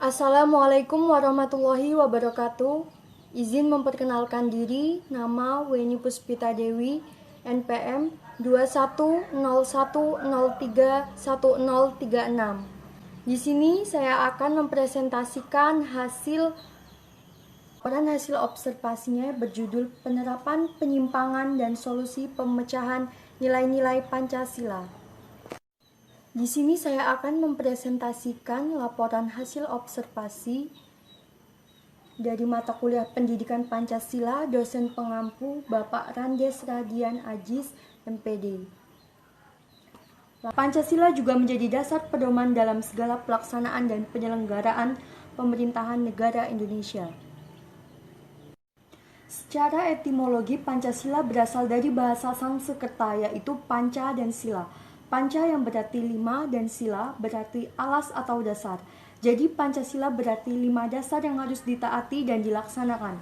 Assalamualaikum warahmatullahi wabarakatuh. Izin memperkenalkan diri, nama Weni Puspita Dewi, NPM 2101031036. Di sini saya akan mempresentasikan hasil observasinya berjudul Penerapan Penyimpangan dan Solusi Pemecahan Nilai-nilai Pancasila. Di sini saya akan mempresentasikan laporan hasil observasi dari mata kuliah Pendidikan Pancasila, dosen pengampu Bapak Randes Radian Ajis, MPD. Pancasila juga menjadi dasar pedoman dalam segala pelaksanaan dan penyelenggaraan pemerintahan negara Indonesia. Secara etimologi, Pancasila berasal dari bahasa Sanskerta, yaitu panca dan sila. Panca yang berarti 5 dan sila berarti alas atau dasar. Jadi Pancasila berarti 5 dasar yang harus ditaati dan dilaksanakan.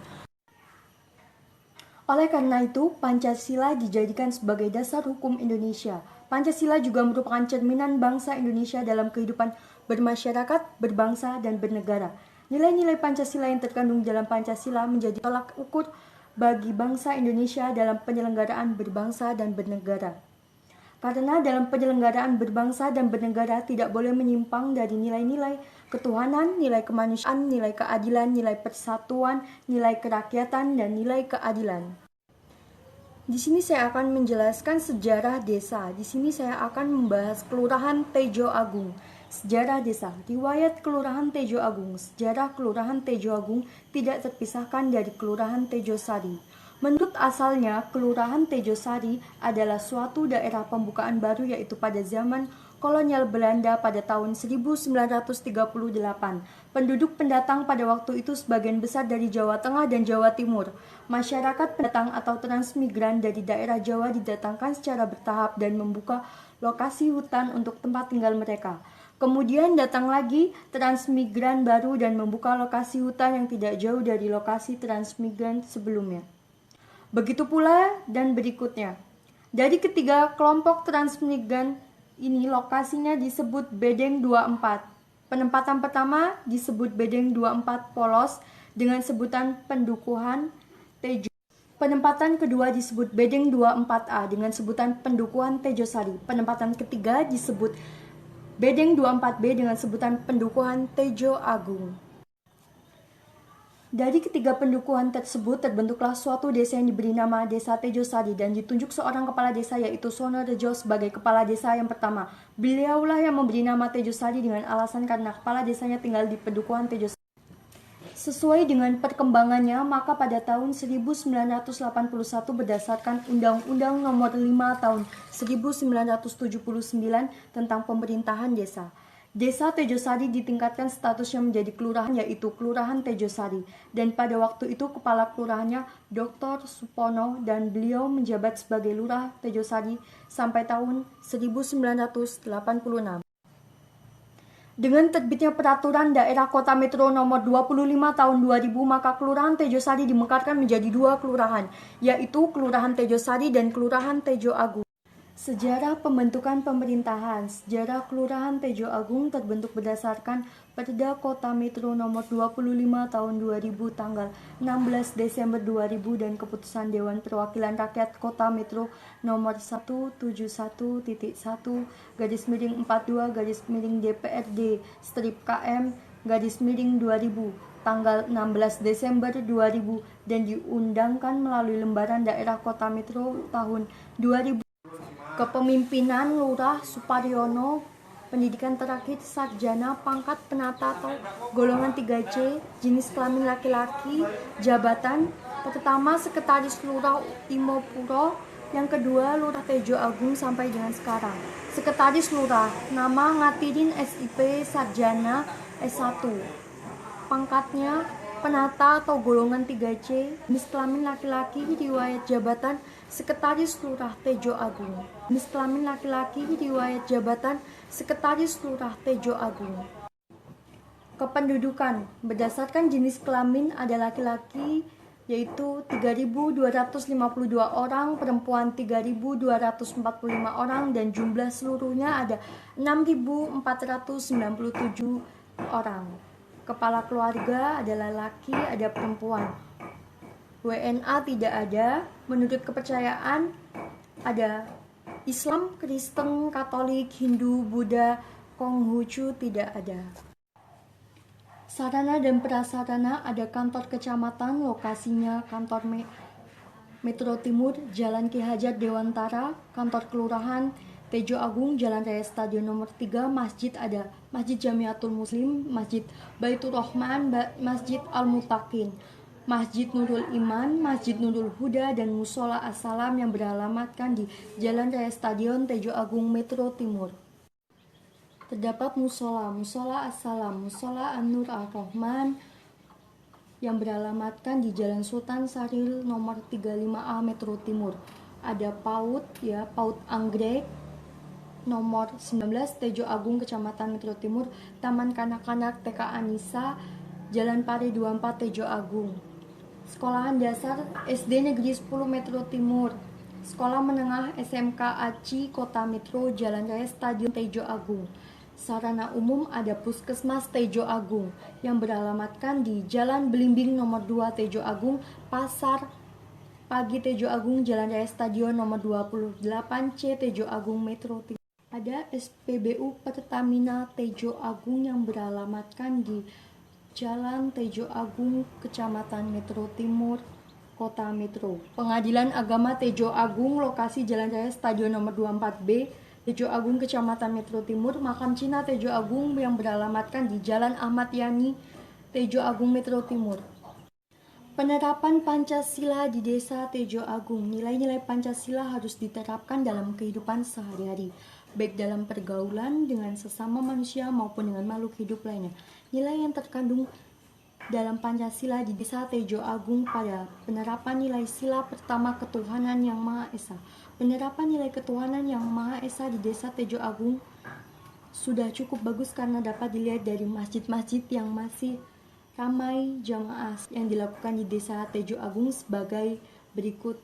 Oleh karena itu, Pancasila dijadikan sebagai dasar hukum Indonesia. Pancasila juga merupakan cerminan bangsa Indonesia dalam kehidupan bermasyarakat, berbangsa, dan bernegara. Nilai-nilai Pancasila yang terkandung dalam Pancasila menjadi tolak ukur bagi bangsa Indonesia dalam penyelenggaraan berbangsa dan bernegara. Karena dalam penyelenggaraan berbangsa dan bernegara tidak boleh menyimpang dari nilai-nilai ketuhanan, nilai kemanusiaan, nilai keadilan, nilai persatuan, nilai kerakyatan, dan nilai keadilan. Di sini saya akan menjelaskan sejarah desa. Di sini saya akan membahas Kelurahan Tejo Agung. Sejarah desa, riwayat Kelurahan Tejo Agung. Sejarah Kelurahan Tejo Agung tidak terpisahkan dari Kelurahan Tejo Sari. Menurut asalnya, Kelurahan Tejosari adalah suatu daerah pembukaan baru yaitu pada zaman kolonial Belanda pada tahun 1938. Penduduk pendatang pada waktu itu sebagian besar dari Jawa Tengah dan Jawa Timur. Masyarakat pendatang atau transmigran dari daerah Jawa didatangkan secara bertahap dan membuka lokasi hutan untuk tempat tinggal mereka. Kemudian datang lagi transmigran baru dan membuka lokasi hutan yang tidak jauh dari lokasi transmigran sebelumnya. Begitu pula dan berikutnya. Dari ketiga kelompok transmigran ini lokasinya disebut Bedeng 24. Penempatan pertama disebut Bedeng 24 Polos dengan sebutan Pendukuhan Tejo. Penempatan kedua disebut Bedeng 24A dengan sebutan Pendukuhan Tejosari. Penempatan ketiga disebut Bedeng 24B dengan sebutan Pendukuhan Tejo Agung. Dari ketiga pendukuhan tersebut terbentuklah suatu desa yang diberi nama Desa Tejosari dan ditunjuk seorang kepala desa yaitu Sonorejo sebagai kepala desa yang pertama. Beliaulah yang memberi nama Tejosari dengan alasan karena kepala desanya tinggal di pendukuhan Tejosari. Sesuai dengan perkembangannya, maka pada tahun 1981 berdasarkan Undang-Undang Nomor 5 Tahun 1979 tentang Pemerintahan Desa, Desa Tejosari ditingkatkan statusnya menjadi kelurahan yaitu Kelurahan Tejosari dan pada waktu itu kepala kelurahannya Dr. Supono dan beliau menjabat sebagai Lurah Tejosari sampai tahun 1986. Dengan terbitnya Peraturan Daerah Kota Metro Nomor 25 Tahun 2000, maka Kelurahan Tejosari dimekarkan menjadi dua kelurahan, yaitu Kelurahan Tejosari dan Kelurahan Tejo Agung. Sejarah pembentukan pemerintahan. Sejarah Kelurahan Tejo Agung terbentuk berdasarkan Perda Kota Metro Nomor 25 Tahun 2000 tanggal 16 Desember 2000 dan Keputusan Dewan Perwakilan Rakyat Kota Metro Nomor 171.1 garis miring 42 garis miring DPRD strip KM garis miring 2000 tanggal 16 Desember 2000 dan diundangkan melalui Lembaran Daerah Kota Metro tahun 2000. Kepemimpinan Lurah Suparyono, pendidikan terakhir sarjana, pangkat penata atau golongan 3C, jenis kelamin laki-laki, jabatan pertama Sekretaris Lurah Timopuro, yang kedua Lurah Tejo Agung sampai dengan sekarang. Sekretaris Lurah, nama Ngatirin SIP, sarjana S1, pangkatnya penata atau golongan 3C, jenis kelamin laki-laki, riwayat jabatan Sekretaris Lurah Tejo Agung. Jenis kelamin laki-laki, riwayat jabatan Sekretaris Lurah Tejo Agung. Kependudukan berdasarkan jenis kelamin ada laki-laki yaitu 3.252 orang, perempuan 3.245 orang dan jumlah seluruhnya ada 6.497 orang. Kepala keluarga ada laki, ada perempuan. WNA tidak ada. Menurut kepercayaan ada Islam, Kristen, Katolik, Hindu, Buddha, Konghucu tidak ada. Sarana dan prasarana ada kantor kecamatan, lokasinya kantor Metro Timur, Jalan Ki Hajar Dewantara, kantor kelurahan Tejo Agung, Jalan Raya Stadion nomor 3, masjid ada Masjid Jamiatul Muslim, Masjid Baitur Rahman, Masjid Al-Mutakin, Masjid Nurul Iman, Masjid Nurul Huda, dan Musola As-Salam yang beralamatkan di Jalan Raya Stadion Tejo Agung, Metro Timur. Terdapat musola As-Salam, musola An-Nur Ar-Rahman yang beralamatkan di Jalan Sultan Syaril nomor 35A, Metro Timur. Ada PAUD Anggrek nomor 19, Tejo Agung, Kecamatan Metro Timur. Taman Kanak-kanak TK Anissa, Jalan Pari 24, Tejo Agung. Sekolahan dasar SD Negeri 10 Metro Timur. Sekolah menengah SMK Aci Kota Metro, Jalan Raya Stadion Tejo Agung. Sarana umum ada Puskesmas Tejo Agung yang beralamatkan di Jalan Belimbing nomor 2 Tejo Agung, Pasar Pagi Tejo Agung, Jalan Raya Stadion nomor 28C Tejo Agung, Metro Timur. Ada SPBU Pertamina Tejo Agung yang beralamatkan di Jalan Tejo Agung, Kecamatan Metro Timur, Kota Metro. Pengadilan Agama Tejo Agung, lokasi Jalan Raya Stadion nomor 24B, Tejo Agung, Kecamatan Metro Timur. Makam Cina Tejo Agung yang beralamatkan di Jalan Ahmad Yani, Tejo Agung, Metro Timur. Penerapan Pancasila di Desa Tejo Agung. Nilai-nilai Pancasila harus diterapkan dalam kehidupan sehari-hari, baik dalam pergaulan dengan sesama manusia maupun dengan makhluk hidup lainnya. Nilai yang terkandung dalam Pancasila di Desa Tejo Agung pada penerapan nilai sila pertama ketuhanan yang Maha Esa. Penerapan nilai ketuhanan yang Maha Esa di Desa Tejo Agung sudah cukup bagus karena dapat dilihat dari masjid-masjid yang masih ramai jamaah yang dilakukan di Desa Tejo Agung sebagai berikut.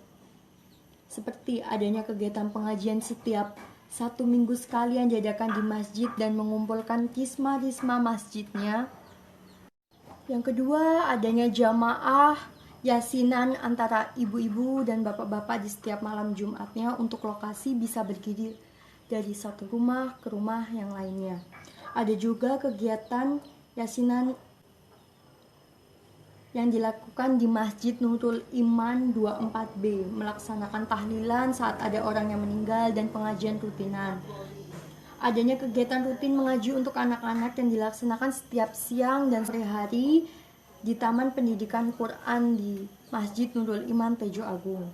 Seperti adanya kegiatan pengajian setiap 1 minggu sekali yang diadakan di masjid dan mengumpulkan risma masjidnya. Yang kedua, adanya jamaah yasinan antara ibu-ibu dan bapak-bapak di setiap malam Jumatnya untuk lokasi bisa bergilir dari satu rumah ke rumah yang lainnya. Ada juga kegiatan yasinan yang dilakukan di Masjid Nurul Iman 24B, melaksanakan tahlilan saat ada orang yang meninggal dan pengajian rutinan. Adanya kegiatan rutin mengaji untuk anak-anak yang dilaksanakan setiap siang dan sore hari di Taman Pendidikan Quran di Masjid Nurul Iman Tejo Agung.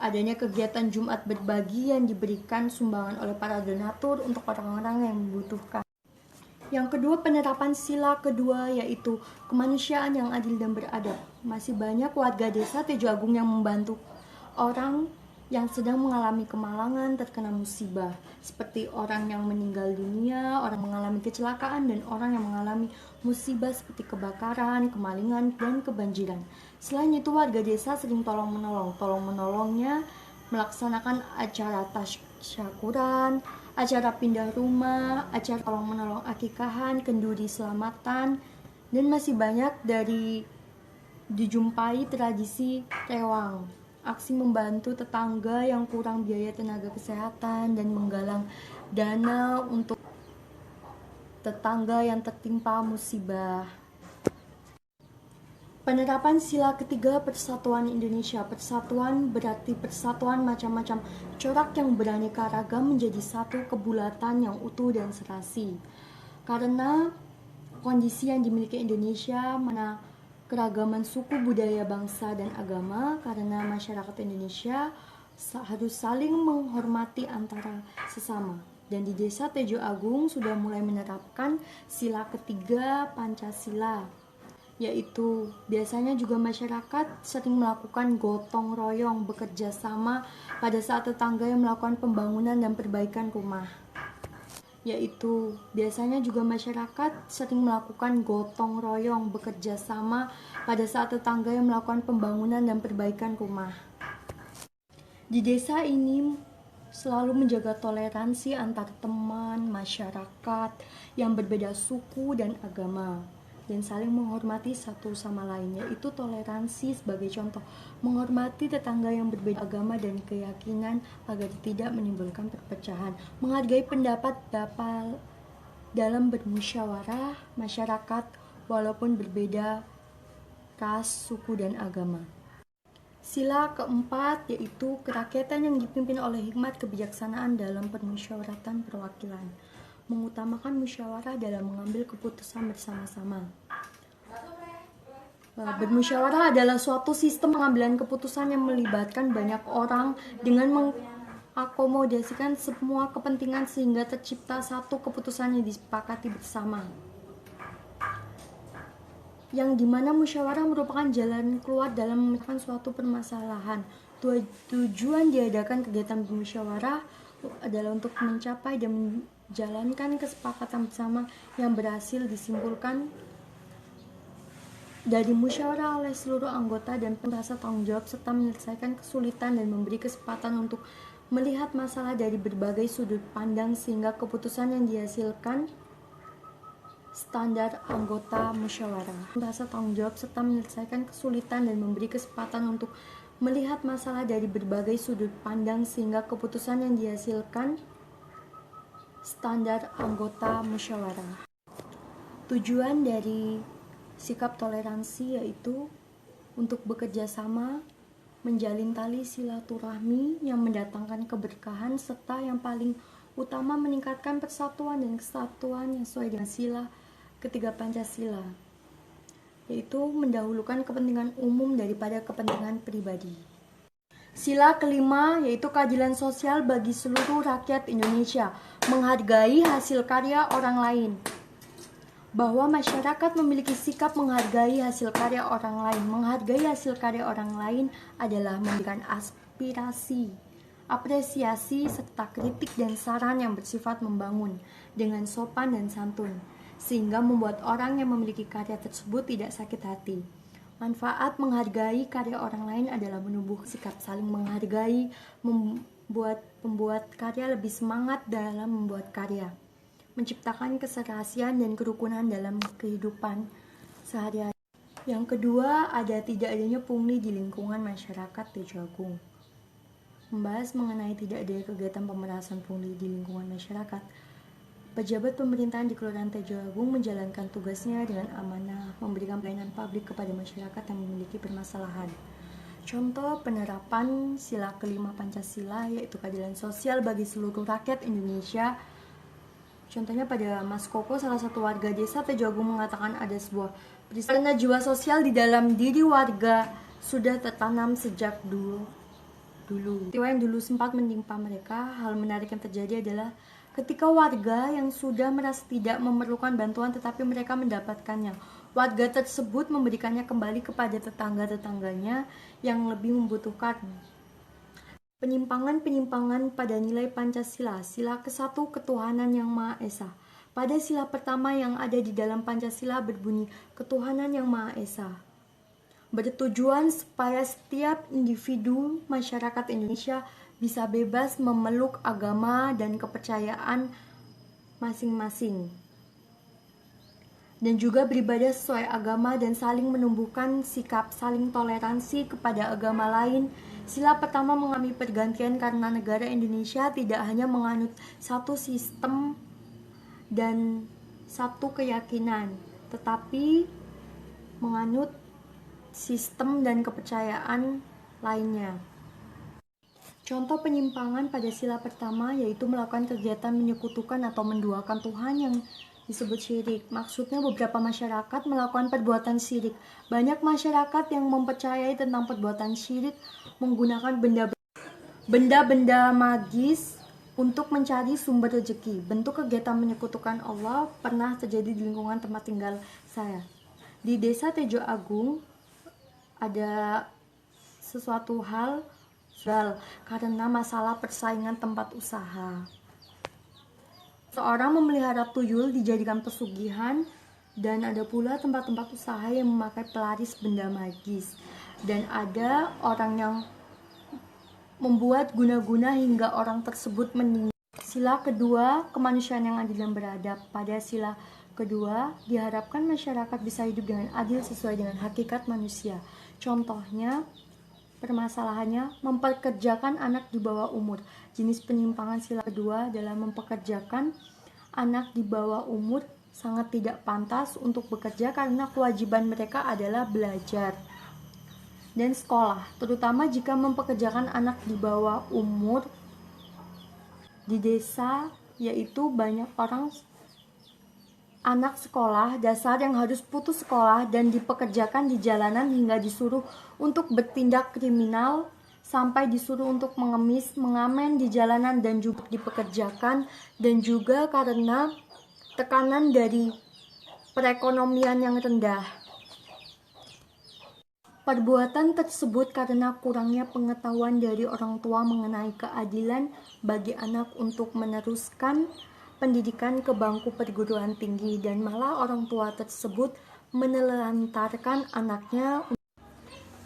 Adanya kegiatan Jumat berbagi yang diberikan sumbangan oleh para donatur untuk orang-orang yang membutuhkan. Yang kedua, penerapan sila kedua yaitu kemanusiaan yang adil dan beradab. Masih banyak warga Desa Tejo Agung yang membantu orang yang sedang mengalami kemalangan terkena musibah, seperti orang yang meninggal dunia, orang mengalami kecelakaan, dan orang yang mengalami musibah seperti kebakaran, kemalingan, dan kebanjiran. Selain itu, warga desa sering tolong-menolong. Tolong-menolongnya melaksanakan acara tasyakuran, acara pindah rumah, acara tolong-menolong akikahan, kenduri selamatan, dan masih banyak dari dijumpai tradisi rewang. Aksi membantu tetangga yang kurang biaya tenaga kesehatan dan menggalang dana untuk tetangga yang tertimpa musibah. Penerapan sila ketiga Persatuan Indonesia. Persatuan berarti persatuan macam-macam corak yang beraneka ragam menjadi satu kebulatan yang utuh dan serasi. Karena kondisi yang dimiliki Indonesia mana keragaman suku, budaya, bangsa, dan agama, karena masyarakat Indonesia harus saling menghormati antara sesama. Dan di Desa Tejo Agung sudah mulai menerapkan sila ketiga Pancasila, yaitu biasanya juga masyarakat sering melakukan gotong royong, bekerja sama pada saat tetangga yang melakukan pembangunan dan perbaikan rumah. Yaitu biasanya juga masyarakat sering melakukan gotong royong, bekerja sama pada saat tetangga yang melakukan pembangunan dan perbaikan rumah. Di desa ini selalu menjaga toleransi antar teman, masyarakat yang berbeda suku dan agama. dan saling menghormati satu sama lain, yaitu toleransi sebagai contoh, menghormati tetangga yang berbeda agama dan keyakinan agar tidak menimbulkan perpecahan, menghargai pendapat dalam bermusyawarah masyarakat walaupun berbeda ras, suku, dan agama. Sila keempat yaitu kerakyatan yang dipimpin oleh hikmat kebijaksanaan dalam permusyawaratan perwakilan, mengutamakan musyawarah dalam mengambil keputusan bersama-sama. Bermusyawarah adalah suatu sistem pengambilan keputusan yang melibatkan banyak orang dengan mengakomodasikan semua kepentingan sehingga tercipta satu keputusan yang disepakati bersama, yang dimana musyawarah merupakan jalan keluar dalam memecahkan suatu permasalahan. Tujuan diadakan kegiatan bermusyawarah adalah untuk mencapai dan menjalankan kesepakatan bersama yang berhasil disimpulkan dari musyawarah oleh seluruh anggota dan merasa tanggung jawab serta menyelesaikan kesulitan dan memberi kesempatan untuk melihat masalah dari berbagai sudut pandang sehingga keputusan yang dihasilkan standar anggota musyawarah, merasa tanggung jawab serta menyelesaikan kesulitan dan memberi kesempatan untuk melihat masalah dari berbagai sudut pandang sehingga keputusan yang dihasilkan standar anggota musyawarah. Tujuan dari sikap toleransi yaitu untuk bekerja sama, menjalin tali silaturahmi yang mendatangkan keberkahan serta yang paling utama meningkatkan persatuan dan kesatuan yang sesuai dengan sila ketiga Pancasila, yaitu mendahulukan kepentingan umum daripada kepentingan pribadi. Sila kelima yaitu keadilan sosial bagi seluruh rakyat Indonesia, menghargai hasil karya orang lain, bahwa masyarakat memiliki sikap menghargai hasil karya orang lain. Menghargai hasil karya orang lain adalah memberikan apresiasi serta kritik dan saran yang bersifat membangun dengan sopan dan santun, sehingga membuat orang yang memiliki karya tersebut tidak sakit hati. Manfaat menghargai karya orang lain adalah menumbuh sikap saling menghargai, membuat pembuat karya lebih semangat dalam membuat karya, menciptakan keserasian dan kerukunan dalam kehidupan sehari-hari. Yang kedua, ada tidak adanya pungli di lingkungan masyarakat Tejo Agung. Membahas mengenai tidak adanya kegiatan pemerasan pungli di lingkungan masyarakat, pejabat pemerintahan di Kelurahan Tejo Agung menjalankan tugasnya dengan amanah, memberikan pelayanan publik kepada masyarakat yang memiliki permasalahan. Contoh penerapan sila kelima Pancasila yaitu keadilan sosial bagi seluruh rakyat Indonesia. Contohnya pada Mas Koko, salah satu warga desa Tejo Agung, mengatakan ada sebuah peristiwa karena jiwa sosial di dalam diri warga sudah tertanam sejak dulu. Peristiwa yang dulu sempat menimpa mereka. Hal menarik yang terjadi adalah ketika warga yang sudah merasa tidak memerlukan bantuan tetapi mereka mendapatkannya, warga tersebut memberikannya kembali kepada tetangga-tetangganya yang lebih membutuhkan. Penyimpangan pada nilai Pancasila. Sila ke-1 ketuhanan yang Maha Esa. Pada sila pertama yang ada di dalam Pancasila berbunyi ketuhanan yang Maha Esa, bertujuan supaya setiap individu masyarakat Indonesia bisa bebas memeluk agama dan kepercayaan masing-masing, dan juga beribadah sesuai agama dan saling menumbuhkan sikap saling toleransi kepada agama lain. Sila pertama mengalami pergantian karena negara Indonesia tidak hanya menganut satu sistem dan satu keyakinan, tetapi menganut sistem dan kepercayaan lainnya. Contoh penyimpangan pada sila pertama yaitu melakukan kegiatan menyekutukan atau menduakan Tuhan yang disebut syirik. Maksudnya beberapa masyarakat melakukan perbuatan syirik. Banyak masyarakat yang mempercayai tentang perbuatan syirik menggunakan benda-benda magis untuk mencari sumber rezeki. Bentuk kegiatan menyekutukan Allah pernah terjadi di lingkungan tempat tinggal saya. Di desa Tejo Agung ada sesuatu hal karena masalah persaingan tempat usaha. Seorang memelihara tuyul dijadikan pesugihan, dan ada pula tempat-tempat usaha yang memakai pelaris benda magis, dan ada orang yang membuat guna-guna hingga orang tersebut meninggal. Sila kedua, kemanusiaan yang adil dan beradab. Pada sila Kedua, diharapkan masyarakat bisa hidup dengan adil sesuai dengan hakikat manusia. Contohnya, permasalahannya mempekerjakan anak di bawah umur. Jenis penyimpangan sila kedua adalah mempekerjakan anak di bawah umur sangat tidak pantas untuk bekerja karena kewajiban mereka adalah belajar dan sekolah, terutama jika mempekerjakan anak di bawah umur di desa, yaitu banyak orang anak sekolah dasar yang harus putus sekolah dan dipekerjakan di jalanan hingga disuruh untuk bertindak kriminal, sampai disuruh untuk mengemis, mengamen di jalanan dan juga dipekerjakan, dan juga karena tekanan dari perekonomian yang rendah. Perbuatan tersebut karena kurangnya pengetahuan dari orang tua mengenai keadilan bagi anak untuk meneruskan pendidikan ke bangku perguruan tinggi, dan malah orang tua tersebut menelantarkan anaknya.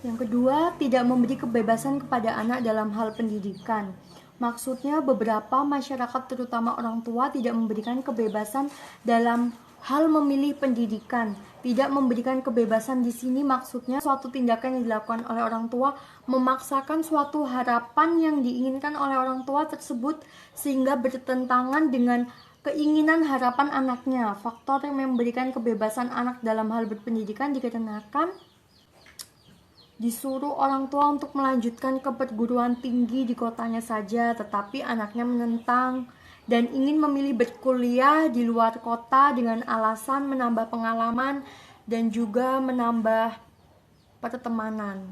Yang kedua, tidak memberi kebebasan kepada anak dalam hal pendidikan. Maksudnya beberapa masyarakat terutama orang tua tidak memberikan kebebasan dalam hal memilih pendidikan. Tidak memberikan kebebasan di sini maksudnya suatu tindakan yang dilakukan oleh orang tua memaksakan suatu harapan yang diinginkan oleh orang tua tersebut sehingga bertentangan dengan keinginan harapan anaknya. Faktor yang memberikan kebebasan anak dalam hal berpendidikan dikarenakan disuruh orang tua untuk melanjutkan ke perguruan tinggi di kotanya saja, tetapi anaknya menentang dan ingin memilih berkuliah di luar kota dengan alasan menambah pengalaman dan juga menambah pertemanan.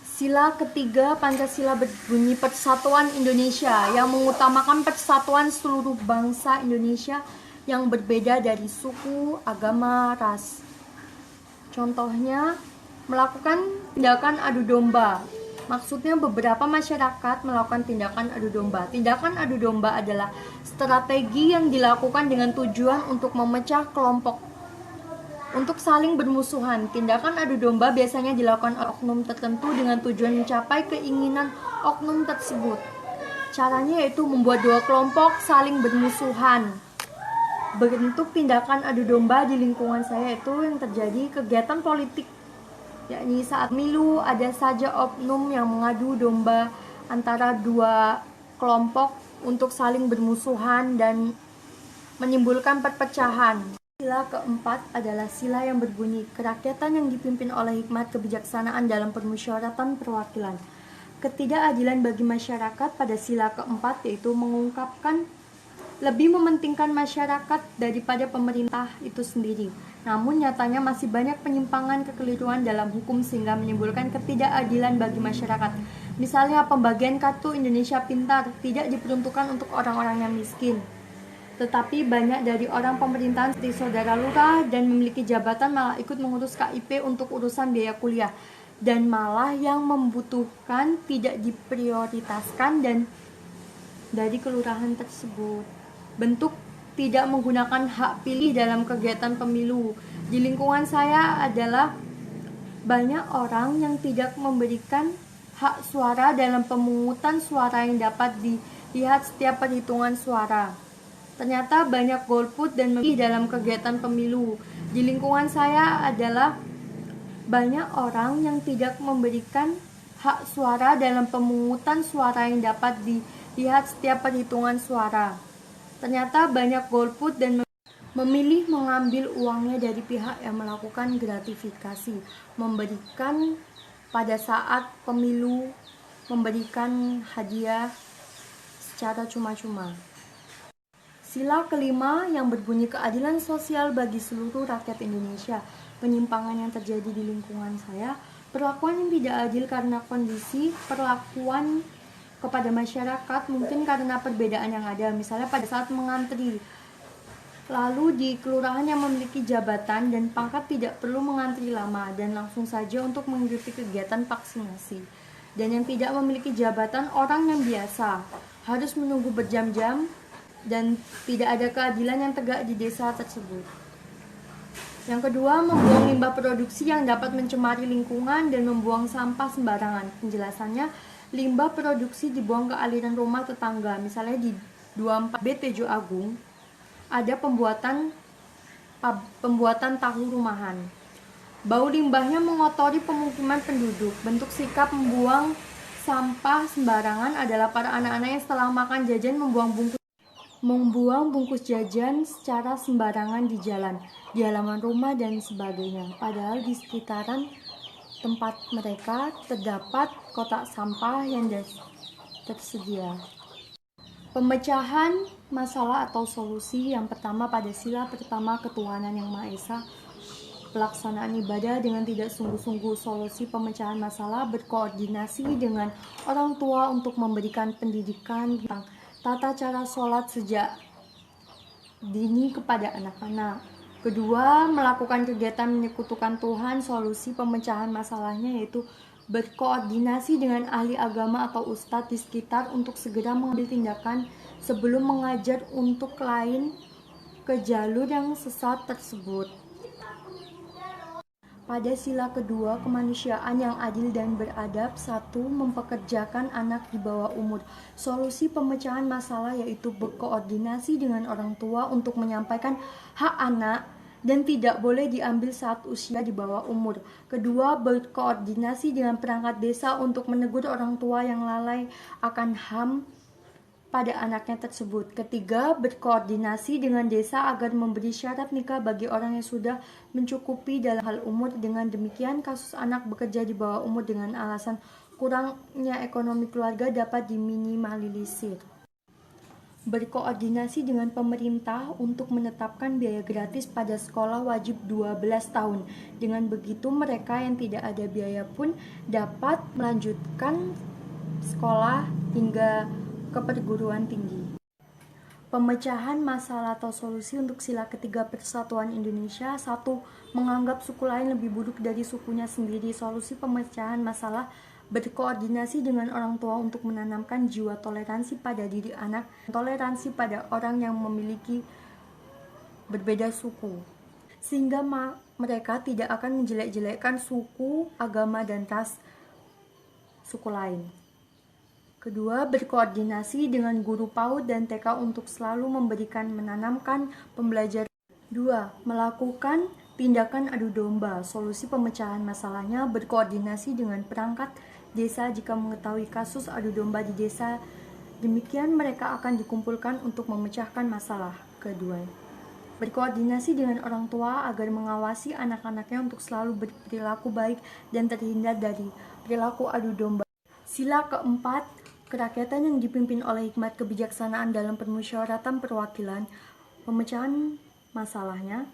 Sila ketiga Pancasila berbunyi Persatuan Indonesia yang mengutamakan persatuan seluruh bangsa Indonesia yang berbeda dari suku, agama, ras. Contohnya, melakukan tindakan adu domba. Maksudnya beberapa masyarakat melakukan tindakan adu domba. Tindakan adu domba adalah strategi yang dilakukan dengan tujuan untuk memecah kelompok untuk saling bermusuhan. Tindakan adu domba biasanya dilakukan oleh oknum tertentu dengan tujuan mencapai keinginan oknum tersebut. Caranya yaitu membuat dua kelompok saling bermusuhan. Bentuk tindakan adu domba di lingkungan saya itu yang terjadi kegiatan politik, yakni saat milu ada saja oknum yang mengadu domba antara dua kelompok untuk saling bermusuhan dan menimbulkan perpecahan. Sila keempat adalah sila yang berbunyi kerakyatan yang dipimpin oleh hikmat kebijaksanaan dalam permusyawaratan perwakilan. Ketidakadilan bagi masyarakat pada sila keempat yaitu mengungkapkan lebih mementingkan masyarakat daripada pemerintah itu sendiri. Namun nyatanya masih banyak penyimpangan kekeliruan dalam hukum sehingga menimbulkan ketidakadilan bagi masyarakat. Misalnya pembagian kartu Indonesia Pintar tidak diperuntukkan untuk orang-orang yang miskin. Tetapi banyak dari orang pemerintahan seperti saudara lurah dan memiliki jabatan malah ikut mengurus KIP untuk urusan biaya kuliah. Dan malah yang membutuhkan tidak diprioritaskan dan dari kelurahan tersebut. Bentuk tidak menggunakan hak pilih dalam kegiatan pemilu di lingkungan saya adalah banyak orang yang tidak memberikan hak suara dalam pemungutan suara yang dapat dilihat setiap perhitungan suara. Ternyata banyak golput dan memilih dalam kegiatan pemilu. Di lingkungan saya adalah banyak orang yang tidak memberikan hak suara dalam pemungutan suara yang dapat dilihat setiap perhitungan suara. Ternyata banyak golput dan memilih mengambil uangnya dari pihak yang melakukan gratifikasi, memberikan pada saat pemilu, memberikan hadiah secara cuma-cuma. Sila kelima yang berbunyi keadilan sosial bagi seluruh rakyat Indonesia. Penyimpangan yang terjadi di lingkungan saya, perlakuan yang tidak adil karena kondisi perlakuan kepada masyarakat mungkin karena perbedaan yang ada. Misalnya pada saat mengantri, lalu di kelurahan yang memiliki jabatan dan pangkat tidak perlu mengantri lama dan langsung saja untuk mengikuti kegiatan vaksinasi. Dan yang tidak memiliki jabatan, orang yang biasa harus menunggu berjam-jam dan tidak ada keadilan yang tegak di desa tersebut. Yang kedua, membuang limbah produksi yang dapat mencemari lingkungan dan membuang sampah sembarangan. Penjelasannya, limbah produksi dibuang ke aliran rumah tetangga, misalnya di 24B Tejo Agung. ada pembuatan tahu rumahan. Bau limbahnya mengotori pemukiman penduduk. Bentuk sikap membuang sampah sembarangan adalah para anak-anak yang setelah makan jajan membuang bungkus jajan secara sembarangan di jalan, di halaman rumah dan sebagainya. Padahal di sekitaran tempat mereka terdapat kotak sampah yang tersedia. Pemecahan masalah atau solusi yang pertama pada sila pertama ketuhanan yang Maha Esa. Pelaksanaan ibadah dengan tidak sungguh-sungguh. Solusi pemecahan masalah berkoordinasi dengan orang tua untuk memberikan pendidikan tentang tata cara sholat sejak dini kepada anak-anak. Kedua, melakukan kegiatan menyekutukan Tuhan. Solusi pemecahan masalahnya yaitu berkoordinasi dengan ahli agama atau ustadz di sekitar untuk segera mengambil tindakan sebelum mengajar untuk lain ke jalur yang sesat tersebut. Pada sila kedua, kemanusiaan yang adil dan beradab. 1. Mempekerjakan anak di bawah umur. Solusi pemecahan masalah yaitu berkoordinasi dengan orang tua untuk menyampaikan hak anak dan tidak boleh diambil saat usia di bawah umur. Kedua, berkoordinasi dengan perangkat desa untuk menegur orang tua yang lalai akan HAM pada anaknya tersebut. Ketiga, berkoordinasi dengan desa agar memberi syarat nikah bagi orang yang sudah mencukupi dalam hal umur. Dengan demikian, kasus anak bekerja di bawah umur dengan alasan kurangnya ekonomi keluarga dapat diminimalisir. Berkoordinasi dengan pemerintah untuk menetapkan biaya gratis pada sekolah wajib 12 tahun. Dengan begitu, mereka yang tidak ada biaya pun dapat melanjutkan sekolah hingga ke perguruan tinggi. Pemecahan masalah atau solusi untuk sila ketiga Persatuan Indonesia. 1. Menganggap suku lain lebih buruk dari sukunya sendiri. Solusi pemecahan masalah berkoordinasi dengan orang tua untuk menanamkan jiwa toleransi pada diri anak, toleransi pada orang yang memiliki berbeda suku, sehingga mereka tidak akan menjelek-jelekkan suku, agama, dan ras suku lain. Kedua, berkoordinasi dengan guru PAUD dan TK untuk selalu menanamkan pembelajaran. 2. Melakukan tindakan adu domba. Solusi pemecahan masalahnya berkoordinasi dengan perangkat desa jika mengetahui kasus adu domba di desa. Demikian mereka akan dikumpulkan untuk memecahkan masalah. Kedua, berkoordinasi dengan orang tua agar mengawasi anak-anaknya untuk selalu berperilaku baik dan terhindar dari perilaku adu domba. Sila keempat, kerakyatan yang dipimpin oleh hikmat kebijaksanaan dalam permusyawaratan perwakilan. Pemecahan masalahnya.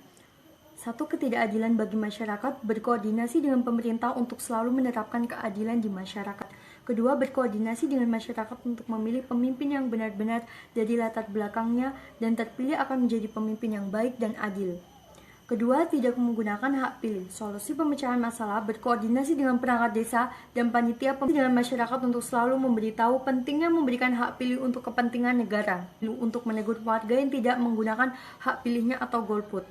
1. Ketidakadilan bagi masyarakat. Berkoordinasi dengan pemerintah untuk selalu menerapkan keadilan di masyarakat. Kedua, berkoordinasi dengan masyarakat untuk memilih pemimpin yang benar-benar dari latar belakangnya dan terpilih akan menjadi pemimpin yang baik dan adil. Kedua, tidak menggunakan hak pilih. Solusi pemecahan masalah berkoordinasi dengan perangkat desa dan panitia dengan masyarakat untuk selalu memberitahu pentingnya memberikan hak pilih untuk kepentingan negara, untuk menegur warga yang tidak menggunakan hak pilihnya atau golput.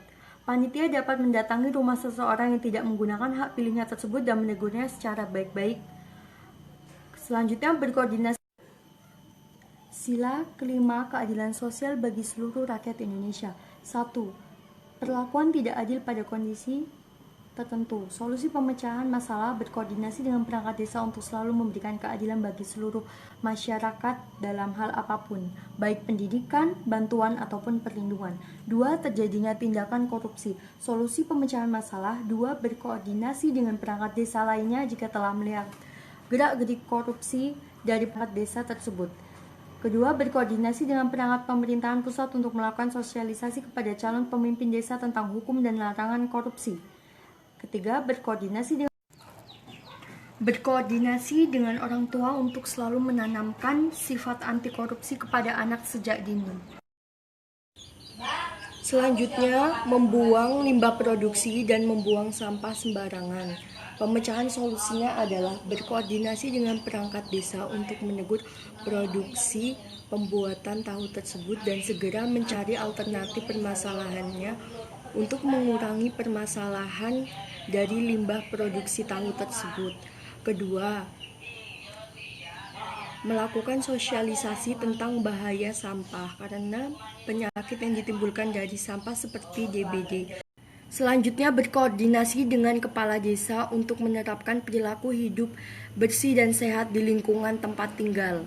Panitia dapat mendatangi rumah seseorang yang tidak menggunakan hak pilihnya tersebut dan menegurnya secara baik-baik. Selanjutnya, berkoordinasi. Sila kelima, keadilan sosial bagi seluruh rakyat Indonesia. 1. Perlakuan tidak adil pada kondisi tertentu. Solusi pemecahan masalah berkoordinasi dengan perangkat desa untuk selalu memberikan keadilan bagi seluruh masyarakat dalam hal apapun, baik pendidikan, bantuan, ataupun perlindungan. 2. Terjadinya tindakan korupsi. Solusi pemecahan masalah. 2. Berkoordinasi dengan perangkat desa lainnya jika telah melihat gerak-gerik korupsi dari perangkat desa tersebut. Kedua, berkoordinasi dengan perangkat pemerintahan pusat untuk melakukan sosialisasi kepada calon pemimpin desa tentang hukum dan larangan korupsi. Ketiga, berkoordinasi dengan orang tua untuk selalu menanamkan sifat anti korupsi kepada anak sejak dini. Selanjutnya, membuang limbah produksi dan membuang sampah sembarangan. Pemecahan solusinya adalah berkoordinasi dengan perangkat desa untuk menegur produksi pembuatan tahu tersebut dan segera mencari alternatif permasalahannya untuk mengurangi permasalahan dari limbah produksi tahu tersebut. Kedua, melakukan sosialisasi tentang bahaya sampah karena penyakit yang ditimbulkan dari sampah seperti DBD. Selanjutnya berkoordinasi dengan kepala desa untuk menerapkan perilaku hidup bersih dan sehat di lingkungan tempat tinggal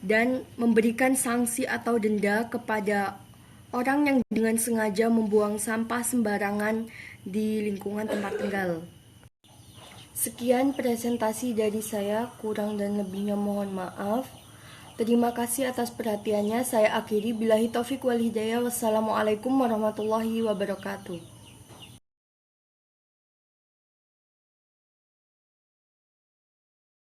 dan memberikan sanksi atau denda kepada orang yang dengan sengaja membuang sampah sembarangan di lingkungan tempat tinggal. Sekian presentasi dari saya, kurang dan lebihnya mohon maaf. Terima kasih atas perhatiannya. Saya akhiri, billahi taufiq wal hidayah. Wassalamualaikum warahmatullahi wabarakatuh.